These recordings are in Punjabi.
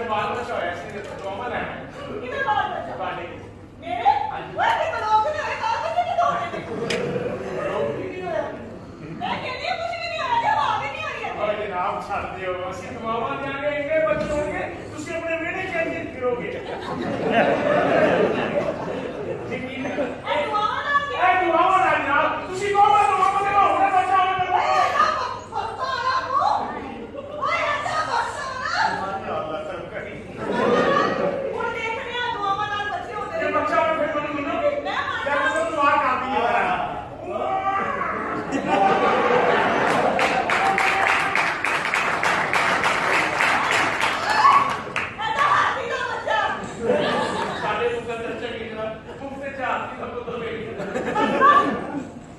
बाल बच्चा होया सी डिप्लोमा लेना किधर बाल बच्चा बाले मेरे ओए कि बलोग ने होए बाल बच्चे की दो मैं कहती हूं कुछ भी नहीं आया जवाब ही नहीं आ रही है ओए जनाब छड़ दियो ਅਸੀਂ ਦੁਆਵਾਂ ਦੇਾਂਗੇ ਇੰਨੇ ਬੱਚੇ ਹੋਣਗੇ ਤੁਸੀਂ ਆਪਣੇ ਵਿਹੜੇ ਚ ਇੰਜ ਫਿਰੋਗੇ ਯਕੀਨ ए दुआवा ना ਇਹ ਦੁਆਵਾਂ ਨਾਲ ਜਨਾਬ ਤੁਸੀਂ ਕਹੋਗੇ ਦੁਆਵਾਂ ਦੇ ਹੁਣੇ ਬੱਚਾ ਹੋਵੇ ਅੱਲਾਹ ਕਰਮ ਕਰੀ ਹੁਣ ਦੇਖਦੇ ਆ ਦੁਆਵਾ ਨਾਲ ਬੱਚੇ ਹੁੰਦੇ ਜੇ ਨੇ ਬੱਚਾ ਹੋਵੇ ਫਿਰ ਮੈਨੂੰ ਮੰਨੋਗੇ मैं ਜਾਂ मानता ਮੈਨੂੰ ਦੁਆ ਕਰਦੀ ਹੈ ऐसा हाथी का बच्चा ਸਾਡੇ ਪੁੱਤਰ ਦੇ ਚੰਗੀ ਤਰ੍ਹਾਂ ਮੁਫਤੇ ਚਾਹ ਦੀ ਸਭ ਤੋਂ ਵੇਖ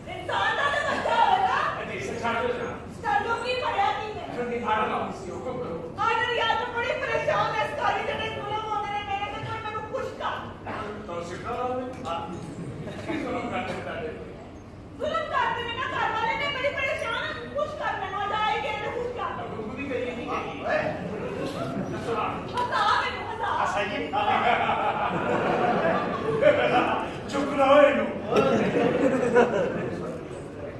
इंसान का तो बच्चा होगा ਜੀ ਛੱਡ ਦਿਓ ਜਨਾਬ स्टडो की पढ़या नहीं है ਠੰਡੀ ਆੜ ਲਾਉਂਦੀ ਸੀ ਹੁਕਮ ਕਰੋ आज यार तो बड़ी परेशान है सारी जगह जुल्म होते हैं मेरे को कोई मैंने कुछ का ਤਾਂ ਸਿੱਧਾ ਲਾਉਂਦੇ ਹਾਂ ਕਿਸ ਤਰ੍ਹਾਂ ਕਰਦੇ ਤੁਹਾਡੇ जुल्म करते हैं ना घर वाले ने बड़ी परेशान है कुछ कर मैंने जाएगी ना कुछ का ਖੁਦ ਹੀ ਕਰੀ ਨਹੀਂ ਕਰੀ ਦੱਸੋ ਹਾਂ बता मैंने बता ਸਹੀ ਚੁੱਪ ਰਹੋ ਇਹਨੂੰ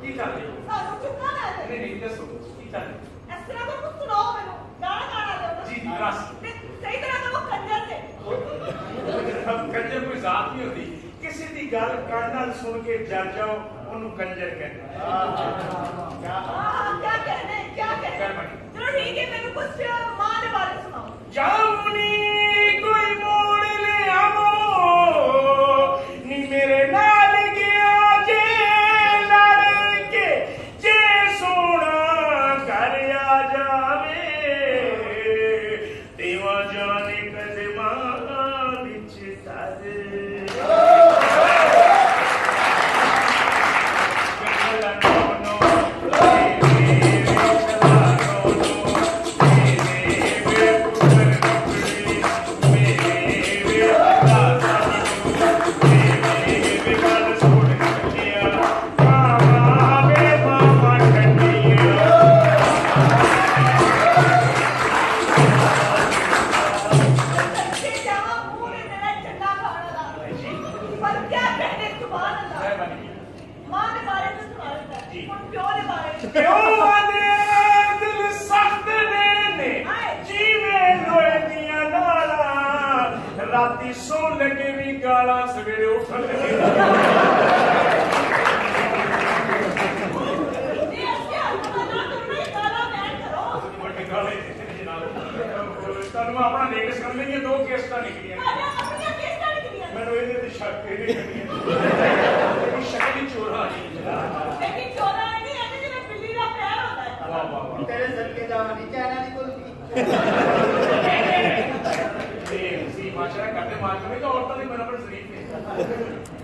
ਕੀ ਚੱਲ ਰਿਹਾ सानू चुपना ना दे ਨਹੀਂ ਨਹੀਂ ਦੱਸੋ ਕੀ ਚੱਲ ਰਿਹਾ इस तरह का कुछ सुनाओ मैंने गाना गाना दे जी जी रस सही तरह का वो कंजर थे ਕੰਜਰ ਕੋਈ ਜ਼ਾਤ ਨਹੀਂ ਹੁੰਦੀ ਕਿਸੇ ਦੀ ਗੱਲ ਕੰਨ ਨਾਲ ਸੁਣ ਕੇ ਜਰ ਜਾਓ ਉਹਨੂੰ ਕੰਜਰ ਕਹਿੰਦੇ हाँ क्या कहने चलो ठीक है मैंने कुछ माँ के बारे में सुनाओ ਜਾਉਨੀ ਕੋਈ ਮੋੜ ਲਿਆਵੋ ਨੀ ਮੇਰੇ ਨਾਲ ਗਿਆ ਜੇ ਲੜ ਕੇ ਜੇ ਸੋਹਣਾ ਘਰ ਆ ਜਾਵੇ ਦੇਵਾ ਜਾਣੇ ਕਦਮਾਂ ਵਿੱਚ ਤਰ सच्चे जावा मुंह में मेरा झंडा खाना था पर क्या कहने सुभान अल्लाह माँ के बारे में सुना रहा है और प्यो के बारे में ਕਿਉਂ ਆਦੇ ਦਿਲ ਸਖਤ ਨੇ ਜੀਵੇ ਲੋਏ ਦੀਆਂ ਨਾਲਾਂ ਰਾਤੀ ਸੌਣ ਲੱਗੇ ਵੀ ਗਾਲਾਂ ਸਵੇਰੇ ਉੱਠਣ ਲੱਗੇ ये क्या हुआ ना तुमने गाना बैन करो ਵੱਡੇ ਗਾਲੇ ਜਨਾਬ ਤੁਹਾਨੂੰ ਆਪਣਾ ਲੇਟੈਸਟ ਕਰ ਲਈਏ ਦੋ ਕੇਸਟਾਂ ਨਿਕਲੀਆਂ अरे अपनी किस तरह की है ਮੈਨੂੰ ਇਹਦੇ ਤੇ ਸ਼ੱਕ ਇਹਦੇ ਕਰਨੀ ਹੈ ਸ਼ਕਲੀ ਚੋਰਾ ਜੀ ਜਨਾਬ लेकिन चोरा नहीं है जिसमें बिल्ली का पैर होता है ਵਾਹ ਵਾਹ ਵਾਹ तेरे सर के जावा नहीं कहना नहीं कुछ ਇਹ ਸੀ ਮਾਸ਼ਰਾ ਕਰਦੇ ਮਾਰਦੇ ਤਾਂ ਔਰਤਾਂ ਦੇ ਬਰਾਬਰ ਸ਼ਰੀਫ ਨੇ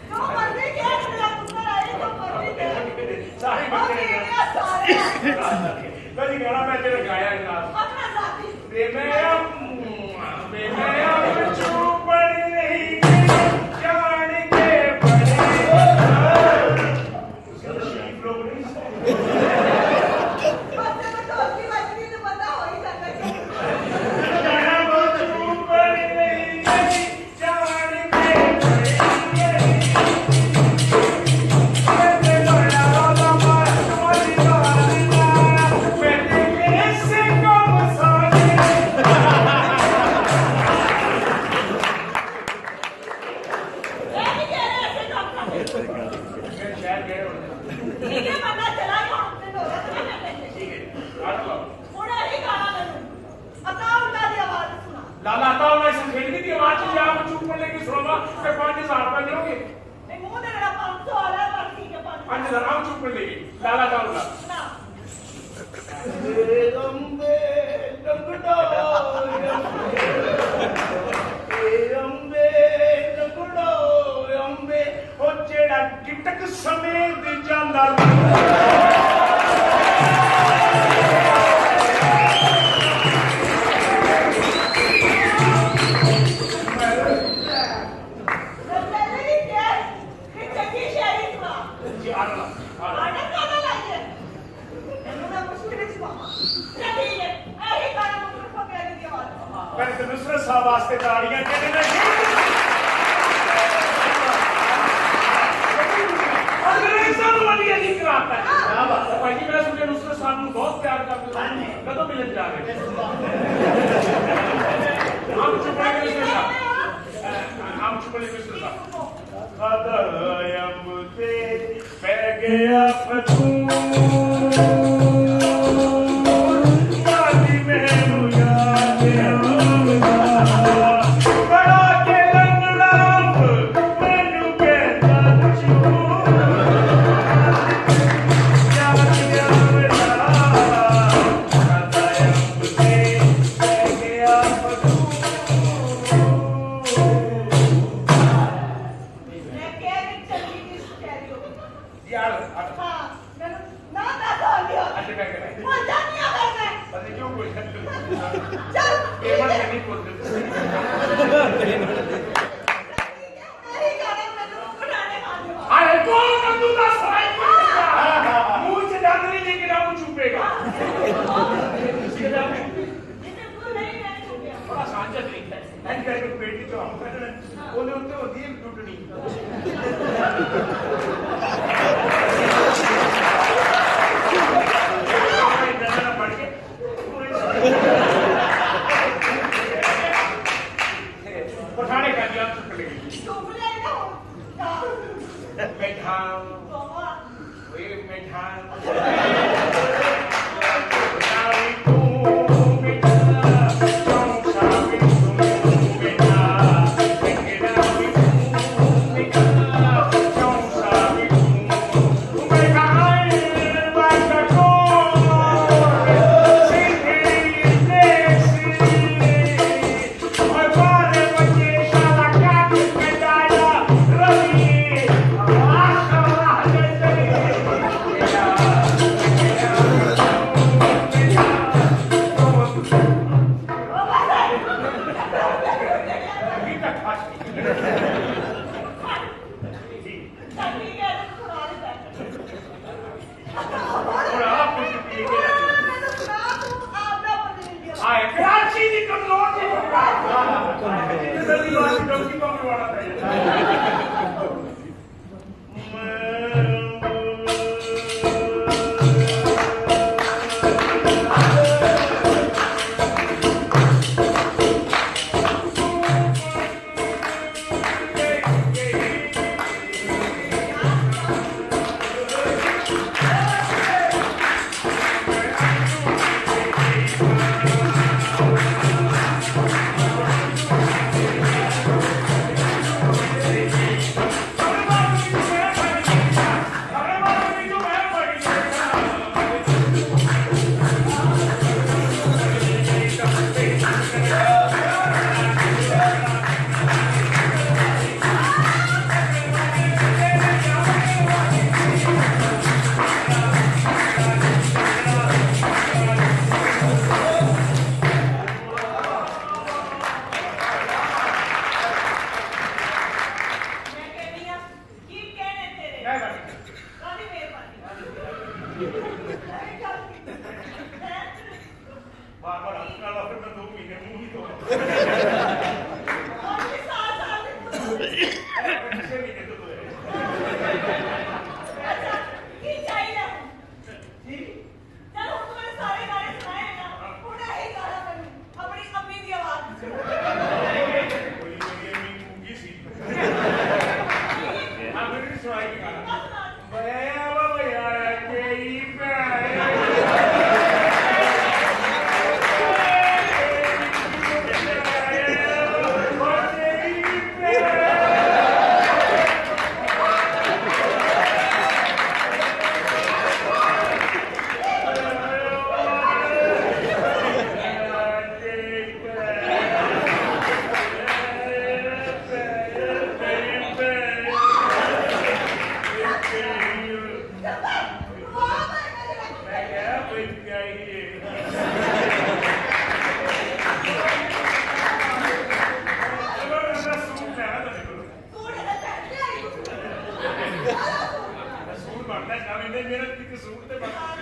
जो मर्जी क्या तेरा पुत्र आए जो मर्जी दे ਸਾਰੇ और ਬੱਚੇ ये सारे ਕਦੀ ਗਾਣਾ ਮੈਂ ਤੇਰੇ ਗਾਇਆ ਜਨਾਬ अपना साथी ਵੇ ਮੈਂ ਚੁੱਪੜ ਨਹੀਂ ਜਾਣ ਕੇ ਬੜੇ ਤੁਸੀਂ ਸ਼ਰੀਫ ਲੋਕ ਨਹੀਂ बच्चे में ढोलकी बजनी तो बंदा हो ही सकता है ਜਾਣਾ ਬਹੁਤ ਚੁੱਪੜ ਨਹੀਂ ਜਾਣ ਕੇ ਬੜੇ ਬੜਾ ਦਾ ਮਾਰ ਵਾਲੀ ਵਾਲੀਨਾ ਮੈਂ ਕਿਸੇ ਕੋ ਮਸਾਲੇ ये नहीं कह रहे ऐसे काम करते मैं शहर गए होते ठीक है बंदा चला गया हमसे ढोला तो नहीं करते ठीक है काट लो उन्हें ही गाना मैंने अता उल्टा दी आवाज सुना लाला आता हूँ ऐसे खेलने की आवाज से आप चुप पड़ने की सुनवा फिर 5000 रुपए दोगे नहीं मुंह दे मेरा 500 आ रहा है पर ठीक है 5000 आप चुप पड़ लेगी लाला आता हूँ सुना लंबे लंगड़ो लंबे लंगड़ो अंबे ओ जेड़ा गिटक समेत ਜਾਂਦਾ ਫਿਰ ਨੁਸਰਤ ਸਾਹਿਬ ਵਾਸਤੇ ਤਾੜੀਆਂ ਕਹਿੰਦੇ ਨੇ ਅੰਗਰੇਜ਼ਾਂ ਨੂੰ ਵਧੀਆ ਨਹੀਂ ਕਰਾਤਾ क्या बात है ਭਾਈ ਜੀ ਮੈਂ ਸੁਣਿਆ ਨੁਸਰਤ ਸਾਹਿਬ ਨੂੰ ਬਹੁਤ ਪਿਆਰ ਕਰਦੇ ਹੋ ਕਦੋਂ ਮਿਲਣ ਜਾ ਰਹੇ ਆਮ ਚੁੱਪੜੇ ਨੁਸਰਤ ਸਾਹਿਬ ਆਮ ਚੁੱਪੜੇ ਨੁਸਰਤ ਸਾਹਿਬ ਕਦਰ ਅੰਬ ਤੇ ਪੈ ਗਿਆ ਫਤੂ ਮਾਦੀ ਮੈਨੂੰ ਯਾਦ ਆਉਂਦਾ ਬੜਾ ਕੇ ਲੰਗੜਾਂ ਮੈਨੂੰ ਕਹਿੰਦਾ ਚੂ ਮੈਂ ਕਹਿ ਕੇ ਚੱਲੀ ਨਹੀਂ ਕਹਿ ਰਹੀ ਹੋ ਯਾਰ ਹਾਂ ਮੈਨੂੰ ਨਾ ਦੱਸ ਹੋ ਲਿਓ ਅੱਜ ਮੈਂ ਕਹਿੰਦਾ ਹੋ ਜਾਨੀ ਆ ਮੈਂ ਪਤਾ ਕਿਉਂ ਕੋਈ ਚੱਲ ਪੇਮੈਂਟ ਨਹੀਂ ਬੋਲਦੇ ਨਹੀਂ ਜਾਣਾ ਮੈਨੂੰ ਬਣਾਣੇ ਮਾਰ ਆਏ ਕੌਣ ਕੰਦੂ ਦਾ ਸਰਾਈ ਕਰਦਾ ਮੂੰਹ ਚ ਦੰਦ ਨਹੀਂ ਨਿਕਲਦਾ ਉਹ ਚੁੱਪੇਗਾ ਜਿੰਨੇ ਕੋ ਨਹੀਂ ਮੈਂ ਚੁੱਕਿਆ ਬੜਾ ਸਾਂਝਾ ਤਰੀਕਾ ਹੈ ਐਂ ਕਰਕੇ ਬੇਟੀ ਤੋਂ ਹਮ ਕੱਢਣਾ ਉਹਨੇ ਉੱਤੇ ਹੁੰਦੀ ਹੈ ਟੁੱਟਣੀ ਪਠਾਣੇ ਕਾ ਜੀ ਆਪ ਟੁੱਟ ਗਈ ਚੁੱਪ ਲੈ ਨਾ ਬੈਠਾ ਬਾਬਾ ਓਏ ਬੈਠਾ ਚੱਲੀ ਗਿਆ ਤੂੰ ਸੁਣਾ ਦੇ ਮੈਨੂੰ ਸੁਣਾ ਤੂੰ ਆਪਦਾ ਬੰਦੇ ਨਹੀਂ ਗਿਆ ਆਏ ਕਰਾਚੀ ਦੀ ਕਮਜ਼ੋਰ ਦੀ ਮੁਕਾ ਜਿੱਥੇ ਜਲਦੀ ਵਾਲੀ ਡੋਕੀ ਕੋਲ ਵਾਲਾ ਤਾਂ ਮੈਂ ਕਹਿੰਦੀ ਆ ਕੀ ਕਹਿਣੇ ਤੇਰੇ ਕਾਹਦੀ ਮਿਹਰਬਾਨੀ ਨਹੀਂ ਗੱਲ ਕੀਤੀ ਬਾਰ ਬਾਰ ਹੱਥ ਨਾਲ ਫਿਰ ਮੈਂ 2 ਮਹੀਨੇ ਮੂੰਹ ਹੀ ਧੋਣਾ और भी साथ ਕਿਸੇ ਮਹੀਨੇ ਤੋਂ ਧੋਇਆ अच्छा की चाहिए जी चल हम तुम्हारे सारे गाने सुनाए ना उन्हें ही गाना मैंने अपनी अम्मी की आवाज ਕੋਈ ਮੇਰੀ ਮੂੰਗੀ ਸੀ ਆ ਮੇਰੀ ਸੁਣਾਈ ਕੀ ਗਾਣਾ ਮੈਂ ਬਾਬਾ ਯਾਰ ਤੇਰੀ ਮਿਹਨਤ ਕੀਤੀ ਸੂਟ ਤੇ ਬਣਾ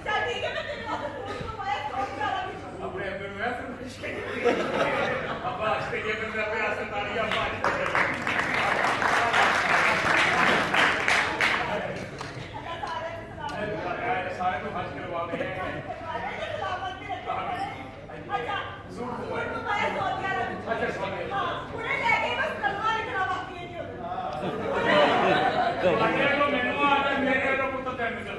ਚੱਲ ਠੀਕ ਹੈ ਮੈਂ ਤੇਰੇ ਵਾਸਤੇ ਸੂਟ ਮੰਗਵਾਇਆ ਤੇ ਇਹ ਬੰਦਾ ਪਿਆ ਸੰਤਾਲੀਆ ਭਾਜੀ ਸਾਰੇ ਨੂੰ ਹੱਜ ਕਰਵਾਉਂਦੇ ਆ ਅੱਛਾ ਸਵਾਗਤ ਤੁਹਾਡੇ ਕੋਲ ਮੈਨੂੰ ਆ ਤੇ ਮੇਰੇ ਕੋਲ ਪੁੱਤ ਤੈਨੂੰ ਚੱਲ